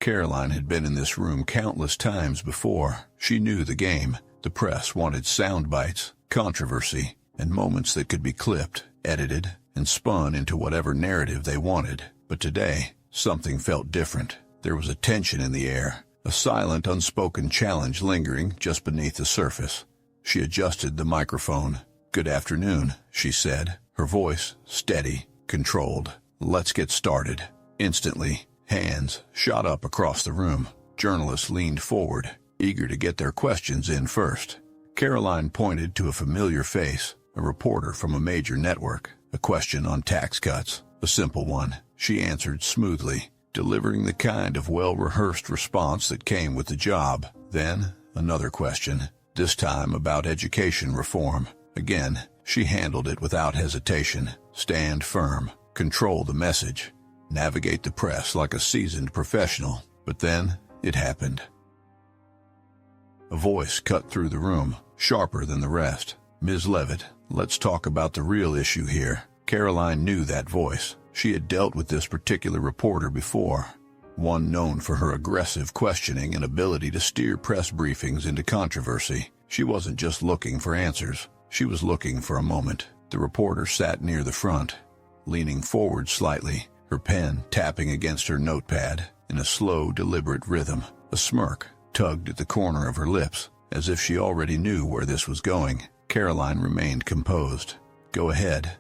Karoline had been in this room countless times before. She knew the game. The press wanted sound bites, controversy, and moments that could be clipped, edited, and spun into whatever narrative they wanted. But today, something felt different. There was a tension in the air, a silent, unspoken challenge lingering just beneath the surface. She adjusted the microphone. "Good afternoon," she said, her voice steady, controlled. "Let's get started." Instantly, hands shot up across the room. Journalists leaned forward, eager to get their questions in first. Karoline pointed to a familiar face, a reporter from a major network. A question on tax cuts, a simple one. She answered smoothly, delivering the kind of well-rehearsed response that came with the job. Then, another question, this time about education reform. Again, she handled it without hesitation. Stand firm, control the message, navigate the press like a seasoned professional. But then, it happened. A voice cut through the room, sharper than the rest. "Ms. Leavitt, let's talk about the real issue here." Karoline knew that voice. She had dealt with this particular reporter before, one known for her aggressive questioning and ability to steer press briefings into controversy. She wasn't just looking for answers. She was looking for a moment. The reporter sat near the front, leaning forward slightly, her pen tapping against her notepad in a slow, deliberate rhythm. A smirk tugged at the corner of her lips, as if she already knew where this was going. Karoline remained composed. "Go ahead."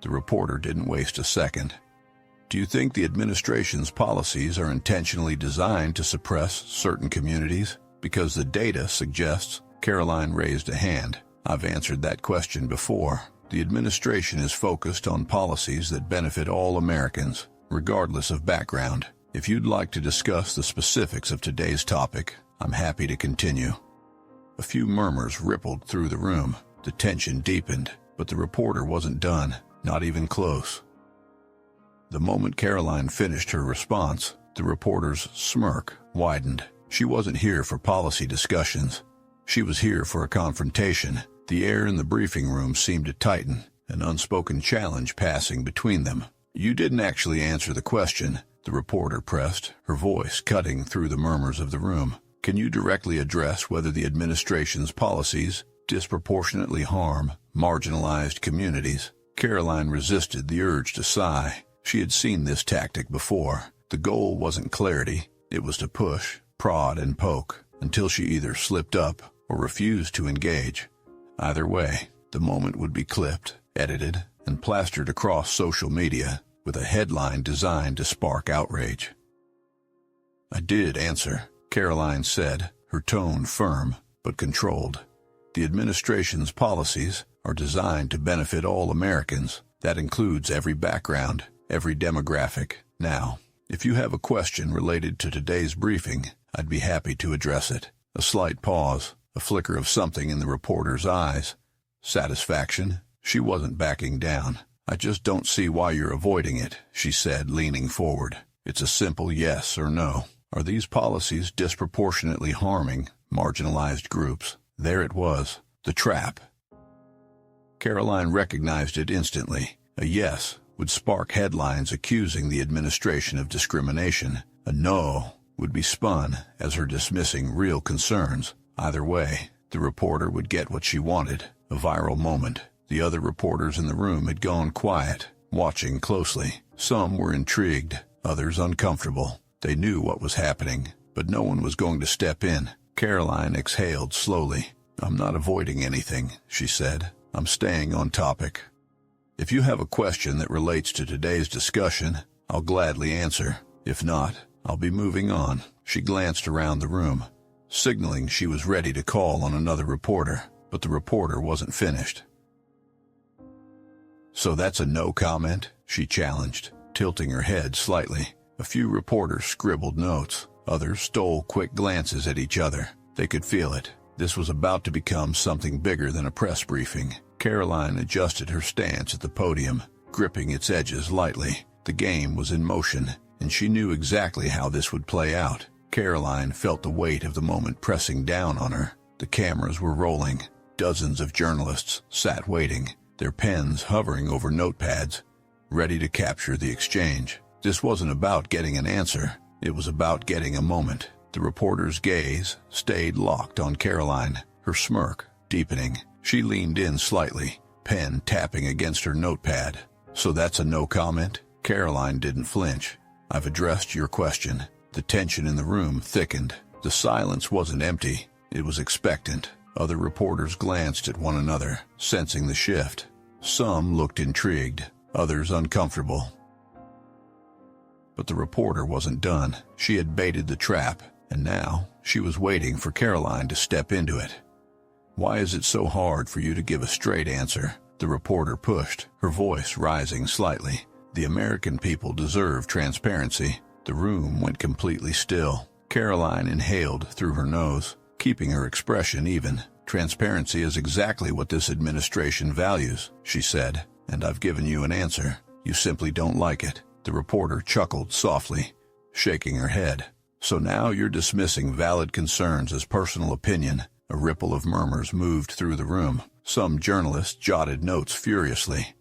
The reporter didn't waste a second. "Do you think the administration's policies are intentionally designed to suppress certain communities? Because the data suggests..." Karoline raised a hand. "I've answered that question before. The administration is focused on policies that benefit all Americans, regardless of background. If you'd like to discuss the specifics of today's topic, I'm happy to continue." A few murmurs rippled through the room. The tension deepened, but the reporter wasn't done, not even close. The moment Karoline finished her response, the reporter's smirk widened. She wasn't here for policy discussions. She was here for a confrontation. The air in the briefing room seemed to tighten, an unspoken challenge passing between them. "You didn't actually answer the question," the reporter pressed, her voice cutting through the murmurs of the room. "Can you directly address whether the administration's policies disproportionately harm marginalized communities?" Karoline resisted the urge to sigh. She had seen this tactic before. The goal wasn't clarity. It was to push, prod, and poke, until she either slipped up or refused to engage. Either way, the moment would be clipped, edited, and plastered across social media with a headline designed to spark outrage. "I did answer," Karoline said, her tone firm but controlled. "The administration's policies are designed to benefit all Americans. That includes every background, every demographic. Now, if you have a question related to today's briefing, I'd be happy to address it." A slight pause, a flicker of something in the reporter's eyes. Satisfaction? She wasn't backing down. "I just don't see why you're avoiding it," she said, leaning forward. "It's a simple yes or no. Are these policies disproportionately harming marginalized groups?" There it was, the trap. Karoline recognized it instantly. A yes would spark headlines accusing the administration of discrimination. A no would be spun as her dismissing real concerns. Either way, the reporter would get what she wanted, a viral moment. The other reporters in the room had gone quiet, watching closely. Some were intrigued, others uncomfortable. They knew what was happening, but no one was going to step in. Karoline exhaled slowly. "I'm not avoiding anything," she said. "I'm staying on topic. If you have a question that relates to today's discussion, I'll gladly answer. If not, I'll be moving on." She glanced around the room, signaling she was ready to call on another reporter, but the reporter wasn't finished. "So that's a no comment?" she challenged, tilting her head slightly. A few reporters scribbled notes. Others stole quick glances at each other. They could feel it. This was about to become something bigger than a press briefing. Karoline adjusted her stance at the podium, gripping its edges lightly. The game was in motion, and she knew exactly how this would play out. Karoline felt the weight of the moment pressing down on her. The cameras were rolling. Dozens of journalists sat waiting, their pens hovering over notepads, ready to capture the exchange. This wasn't about getting an answer. It was about getting a moment. The reporter's gaze stayed locked on Karoline, her smirk deepening. She leaned in slightly, pen tapping against her notepad. So that's a no comment? Karoline didn't flinch. I've addressed your question. The tension in the room thickened. The silence wasn't empty. It was expectant. Other reporters glanced at one another, sensing the shift. Some looked intrigued, others uncomfortable. But the reporter wasn't done. She had baited the trap, and now she was waiting for Karoline to step into it. Why is it so hard for you to give a straight answer? The reporter pushed, her voice rising slightly. The American people deserve transparency. The room went completely still. Karoline inhaled through her nose, keeping her expression even. Transparency is exactly what this administration values, she said, and I've given you an answer. You simply don't like it. The reporter chuckled softly, shaking her head. So now you're dismissing valid concerns as personal opinion. A ripple of murmurs moved through the room. Some journalists jotted notes furiously.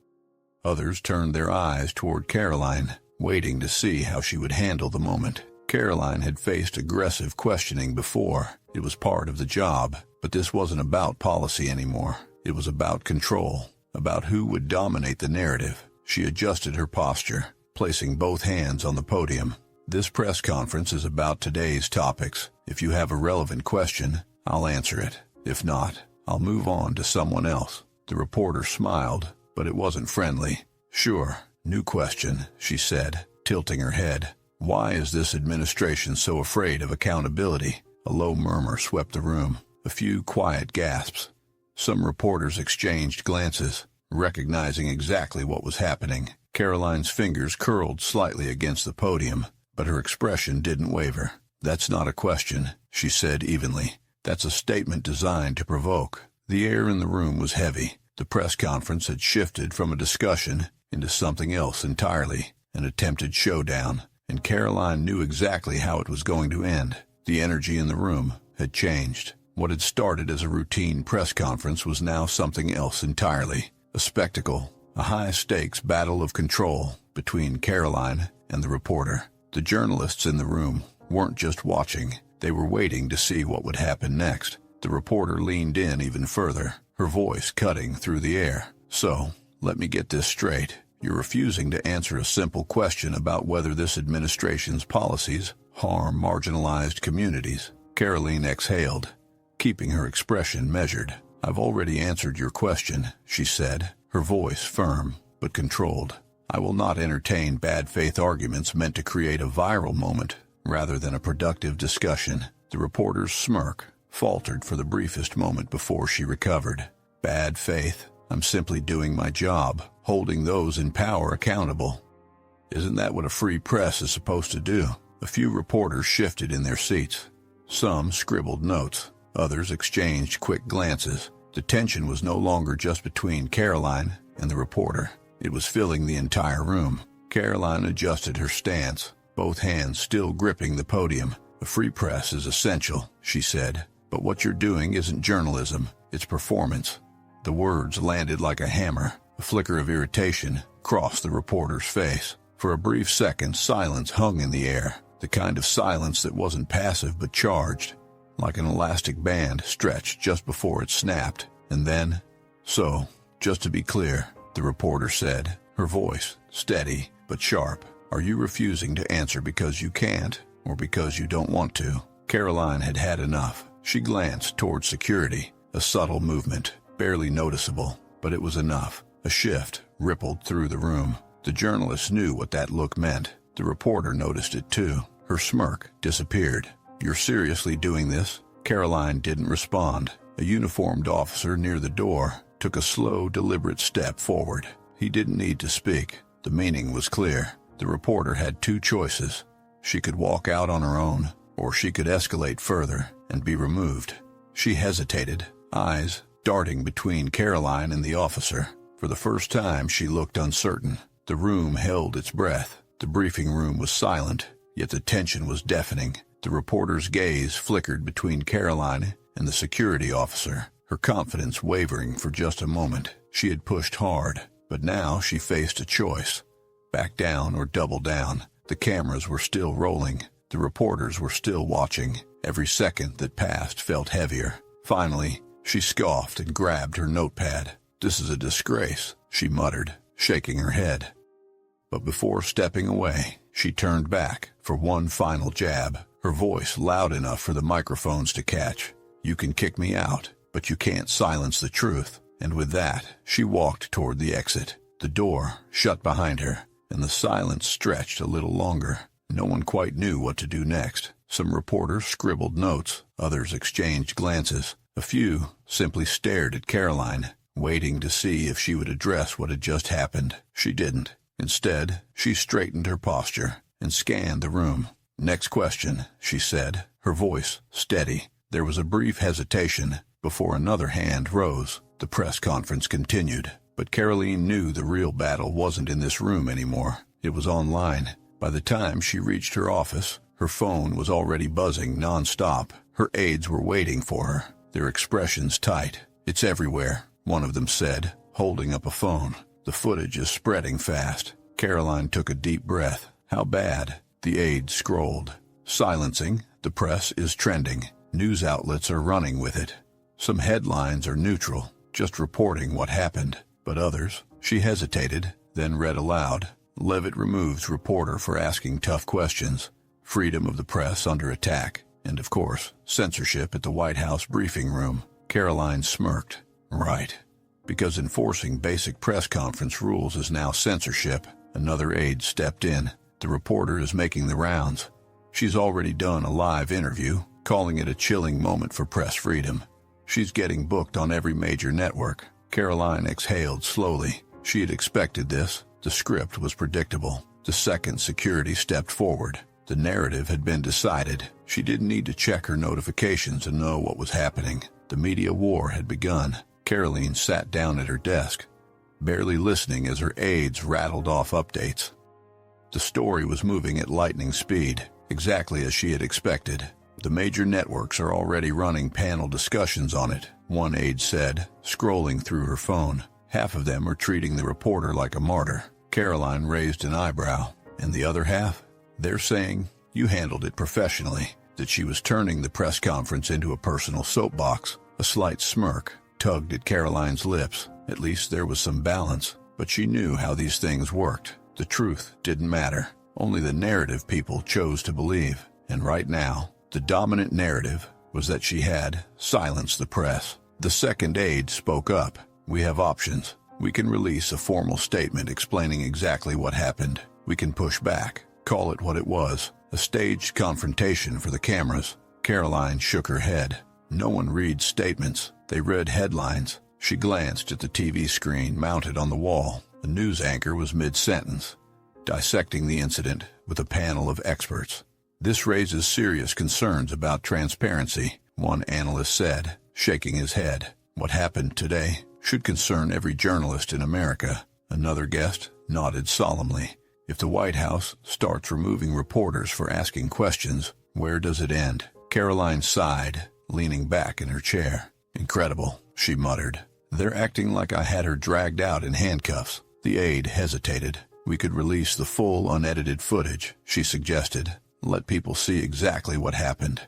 Others turned their eyes toward Karoline, waiting to see how she would handle the moment. Karoline had faced aggressive questioning before. It was part of the job, but this wasn't about policy anymore. It was about control, about who would dominate the narrative. She adjusted her posture, placing both hands on the podium. This press conference is about today's topics. If you have a relevant question, I'll answer it. If not, I'll move on to someone else. The reporter smiled, but it wasn't friendly. Sure, new question, she said, tilting her head. Why is this administration so afraid of accountability? A low murmur swept the room, a few quiet gasps. Some reporters exchanged glances, recognizing exactly what was happening. Karoline's fingers curled slightly against the podium, but her expression didn't waver. That's not a question, she said evenly. That's a statement designed to provoke. The air in the room was heavy. The press conference had shifted from a discussion into something else entirely, an attempted showdown, and Karoline knew exactly how it was going to end. The energy in the room had changed. What had started as a routine press conference was now something else entirely. A spectacle, a high-stakes battle of control between Karoline and the reporter. The journalists in the room weren't just watching. They were waiting to see what would happen next. The reporter leaned in even further, her voice cutting through the air. So, let me get this straight. You're refusing to answer a simple question about whether this administration's policies harm marginalized communities. Karoline exhaled, keeping her expression measured. I've already answered your question, she said, her voice firm but controlled. I will not entertain bad faith arguments meant to create a viral moment rather than a productive discussion. The reporter's smirk faltered for the briefest moment before she recovered. Bad faith? I'm simply doing my job, holding those in power accountable. Isn't that what a free press is supposed to do? A few reporters shifted in their seats. Some scribbled notes. Others exchanged quick glances. The tension was no longer just between Karoline and the reporter. It was filling the entire room. Karoline adjusted her stance, both hands still gripping the podium. A free press is essential, she said, but what you're doing isn't journalism, it's performance. The words landed like a hammer. A flicker of irritation crossed the reporter's face. For a brief second, silence hung in the air, the kind of silence that wasn't passive but charged, like an elastic band stretched just before it snapped. And then, so, just to be clear, the reporter said, her voice steady but sharp, are you refusing to answer because you can't, or because you don't want to? Karoline had had enough. She glanced toward security, a subtle movement, barely noticeable, but it was enough. A shift rippled through the room. The journalist knew what that look meant. The reporter noticed it too. Her smirk disappeared. You're seriously doing this? Karoline didn't respond. A uniformed officer near the door took a slow, deliberate step forward. He didn't need to speak. The meaning was clear. The reporter had two choices. She could walk out on her own, or she could escalate further and be removed. She hesitated, eyes darting between Karoline and the officer. For the first time, she looked uncertain. The room held its breath. The briefing room was silent, yet the tension was deafening. The reporter's gaze flickered between Karoline and the security officer, her confidence wavering for just a moment. She had pushed hard, but now she faced a choice. Back down or double down. The cameras were still rolling. The reporters were still watching. Every second that passed felt heavier. Finally, she scoffed and grabbed her notepad. "This is a disgrace," she muttered, shaking her head. But before stepping away, she turned back for one final jab, her voice loud enough for the microphones to catch. "You can kick me out, but you can't silence the truth." And with that, she walked toward the exit. The door shut behind her, and the silence stretched a little longer. No one quite knew what to do next. Some reporters scribbled notes, others exchanged glances. A few simply stared at Karoline, waiting to see if she would address what had just happened. She didn't. Instead, she straightened her posture and scanned the room. "Next question," she said, her voice steady. There was a brief hesitation before another hand rose. The press conference continued, but Karoline knew the real battle wasn't in this room anymore. It was online. By the time she reached her office, her phone was already buzzing nonstop. Her aides were waiting for her, their expressions tight. "It's everywhere," one of them said, holding up a phone. "The footage is spreading fast." Karoline took a deep breath. "How bad?" The aide scrolled. "Silencing. The press is trending. News outlets are running with it. Some headlines are neutral, just reporting what happened. But others..." She hesitated, then read aloud. "Leavitt removes reporter for asking tough questions. Freedom of the press under attack. And of course, censorship at the White House briefing room." Karoline smirked. "Right. Because enforcing basic press conference rules is now censorship." Another aide stepped in. "The reporter is making the rounds. She's already done a live interview, calling it a chilling moment for press freedom. She's getting booked on every major network." Karoline exhaled slowly. She had expected this. The script was predictable. The second security stepped forward. The narrative had been decided. She didn't need to check her notifications to know what was happening. The media war had begun. Karoline sat down at her desk, barely listening as her aides rattled off updates. The story was moving at lightning speed, exactly as she had expected. "The major networks are already running panel discussions on it," one aide said, scrolling through her phone. "Half of them are treating the reporter like a martyr." Karoline raised an eyebrow. "And the other half? They're saying you handled it professionally," that she was turning the press conference into a personal soapbox. A slight smirk tugged at Karoline's lips. At least there was some balance, but she knew how these things worked. The truth didn't matter. Only the narrative people chose to believe. And right now, the dominant narrative was that she had silenced the press. The second aide spoke up. "We have options. We can release a formal statement explaining exactly what happened. We can push back, call it what it was, a staged confrontation for the cameras." Karoline shook her head. "No one reads statements. They read headlines." She glanced at the TV screen mounted on the wall. The news anchor was mid-sentence, dissecting the incident with a panel of experts. "This raises serious concerns about transparency," one analyst said, shaking his head. "What happened today should concern every journalist in America." Another guest nodded solemnly. "If the White House starts removing reporters for asking questions, where does it end?" Karoline sighed, leaning back in her chair. "Incredible," she muttered. "They're acting like I had her dragged out in handcuffs." The aide hesitated. "We could release the full unedited footage," she suggested. "Let people see exactly what happened."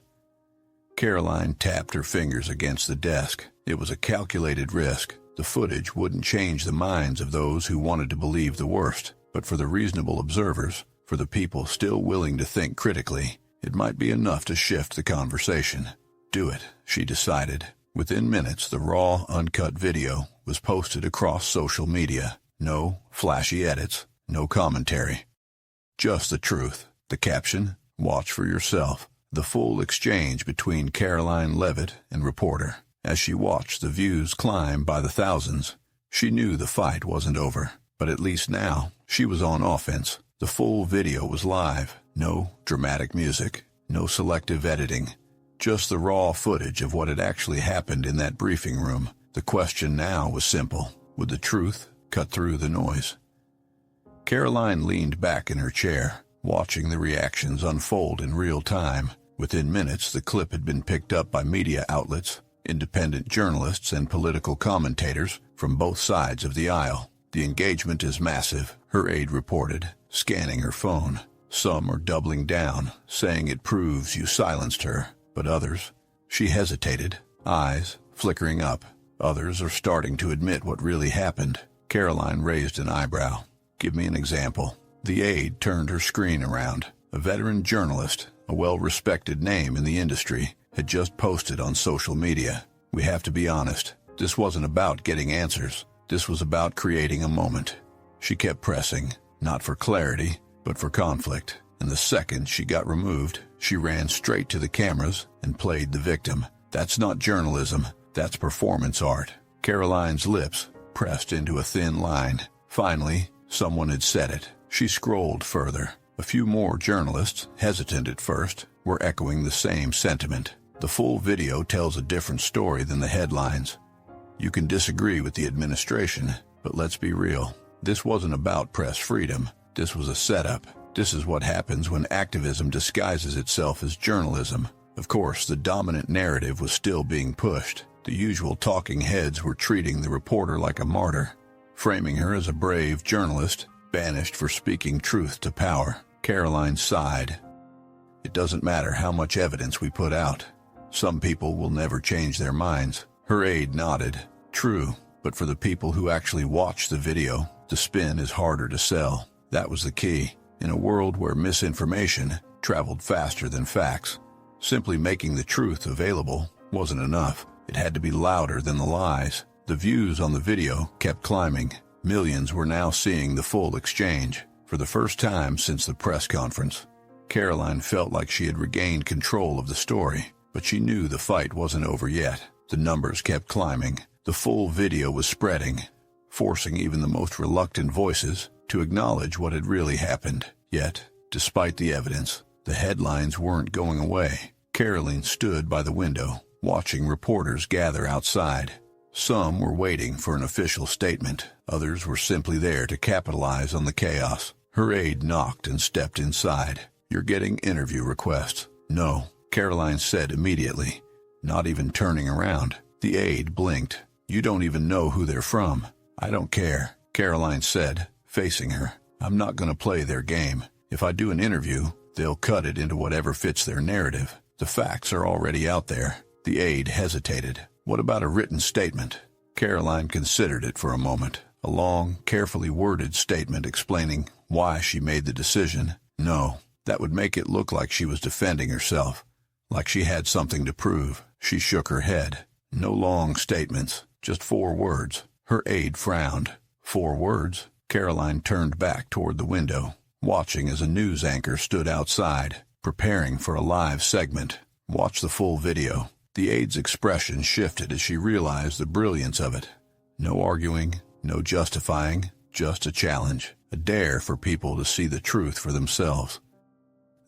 Karoline tapped her fingers against the desk. It was a calculated risk. The footage wouldn't change the minds of those who wanted to believe the worst, but for the reasonable observers, for the people still willing to think critically, it might be enough to shift the conversation. "Do it," she decided. Within minutes, the raw, uncut video was posted across social media. No flashy edits, no commentary. Just the truth. The caption, "Watch for yourself." The full exchange between Karoline Leavitt and reporter. As she watched the views climb by the thousands, she knew the fight wasn't over. But at least now, she was on offense. The full video was live. No dramatic music, no selective editing. Just the raw footage of what had actually happened in that briefing room. The question now was simple. Would the truth cut through the noise? Karoline leaned back in her chair, watching the reactions unfold in real time. Within minutes, the clip had been picked up by media outlets, independent journalists, and political commentators from both sides of the aisle. The engagement is massive, her aide reported, scanning her phone. Some are doubling down, saying it proves you silenced her, but others... She hesitated, eyes flickering up. Others are starting to admit what really happened. Karoline raised an eyebrow. Give me an example. The aide turned her screen around. A veteran journalist, a well-respected name in the industry, had just posted on social media. We have to be honest. This wasn't about getting answers. This was about creating a moment. She kept pressing, not for clarity, but for conflict. And the second she got removed, she ran straight to the cameras and played the victim. That's not journalism. That's performance art. Karoline's lips pressed into a thin line. Finally, someone had said it. She scrolled further. A few more journalists, hesitant at first, were echoing the same sentiment. The full video tells a different story than the headlines. You can disagree with the administration, but let's be real. This wasn't about press freedom. This was a setup. This is what happens when activism disguises itself as journalism. Of course, the dominant narrative was still being pushed. The usual talking heads were treating the reporter like a martyr, framing her as a brave journalist, banished for speaking truth to power. Karoline sighed. It doesn't matter how much evidence we put out. Some people will never change their minds. Her aide nodded. True, but for the people who actually watch the video, the spin is harder to sell. That was the key. In a world where misinformation traveled faster than facts, simply making the truth available wasn't enough. It had to be louder than the lies. The views on the video kept climbing. Millions were now seeing the full exchange. For the first time since the press conference, Karoline felt like she had regained control of the story, but she knew the fight wasn't over yet. The numbers kept climbing. The full video was spreading, forcing even the most reluctant voices to acknowledge what had really happened. Yet, despite the evidence, the headlines weren't going away. Karoline stood by the window, watching reporters gather outside. Some were waiting for an official statement. Others were simply there to capitalize on the chaos. Her aide knocked and stepped inside. You're getting interview requests. No, Karoline said immediately, not even turning around. The aide blinked. You don't even know who they're from. I don't care, Karoline said, facing her. I'm not going to play their game. If I do an interview, they'll cut it into whatever fits their narrative. The facts are already out there. The aide hesitated. What about a written statement? Karoline considered it for a moment. A long, carefully worded statement explaining why she made the decision. No, that would make it look like she was defending herself, like she had something to prove. She shook her head. No long statements, just 4 words. Her aide frowned. 4 words? Karoline turned back toward the window, watching as a news anchor stood outside, preparing for a live segment. Watch the full video. The aide's expression shifted as she realized the brilliance of it. No arguing, no justifying, just a challenge, a dare for people to see the truth for themselves.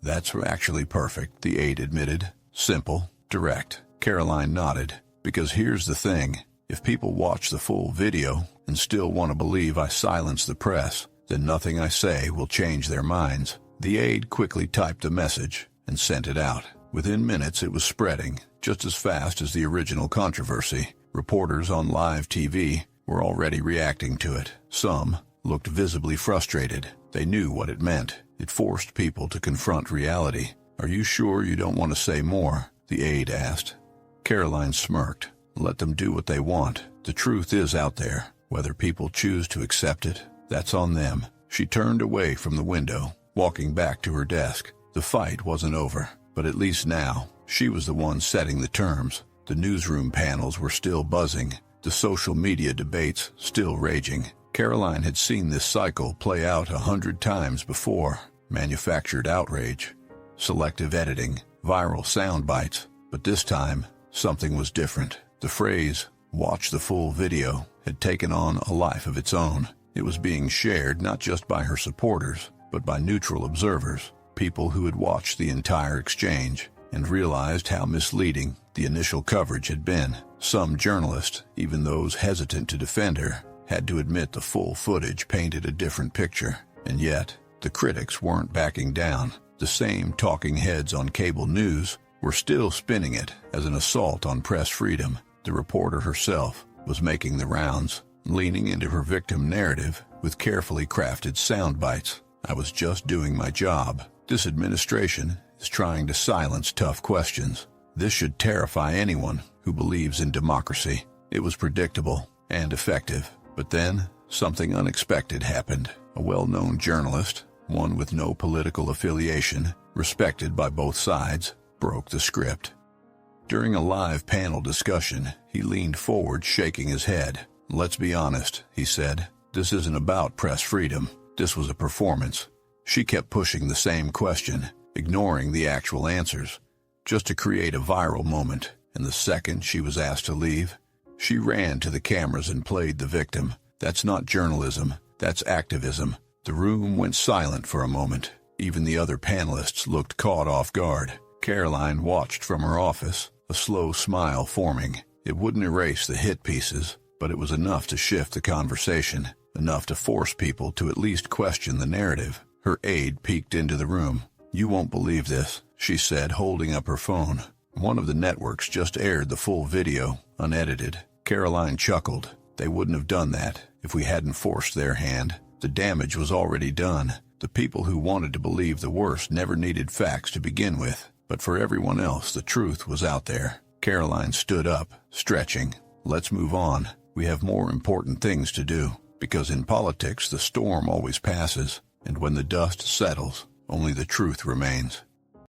That's actually perfect, the aide admitted. Simple, direct. Karoline nodded. Because here's the thing. If people watch the full video and still want to believe I silenced the press, then nothing I say will change their minds. The aide quickly typed a message and sent it out. Within minutes it was spreading, just as fast as the original controversy. Reporters on live TV were already reacting to it. Some looked visibly frustrated. They knew what it meant. It forced people to confront reality. Are you sure you don't want to say more? The aide asked. Karoline smirked. Let them do what they want. The truth is out there. Whether people choose to accept it, that's on them. She turned away from the window, walking back to her desk. The fight wasn't over, but at least now, she was the one setting the terms. The newsroom panels were still buzzing, the social media debates still raging. Karoline had seen this cycle play out 100 times before. Manufactured outrage, selective editing, viral sound bites. But this time, something was different. The phrase, "watch the full video," had taken on a life of its own. It was being shared not just by her supporters, but by neutral observers, people who had watched the entire exchange and realized how misleading the initial coverage had been. Some journalists, even those hesitant to defend her, had to admit the full footage painted a different picture. And yet, the critics weren't backing down. The same talking heads on cable news were still spinning it as an assault on press freedom. The reporter herself was making the rounds. leaning into her victim narrative with carefully crafted sound bites. I was just doing my job. This administration is trying to silence tough questions. This should terrify anyone who believes in democracy. It was predictable and effective. But then, something unexpected happened. A well-known journalist, one with no political affiliation, respected by both sides, broke the script. During a live panel discussion, he leaned forward, shaking his head. "Let's be honest," he said. "This isn't about press freedom. This was a performance." She kept pushing the same question, ignoring the actual answers, just to create a viral moment. And the second she was asked to leave, she ran to the cameras and played the victim. That's not journalism, that's activism. The room went silent for a moment. Even the other panelists looked caught off guard. Karoline watched from her office, a slow smile forming. It wouldn't erase the hit pieces, but it was enough to shift the conversation, enough to force people to at least question the narrative. Her aide peeked into the room. "You won't believe this," she said, holding up her phone. "One of the networks just aired the full video, unedited." Karoline chuckled. "They wouldn't have done that if we hadn't forced their hand. The damage was already done. The people who wanted to believe the worst never needed facts to begin with. But for everyone else, the truth was out there." Karoline stood up, stretching. "Let's move on. We have more important things to do. Because in politics, the storm always passes, and when the dust settles, only the truth remains."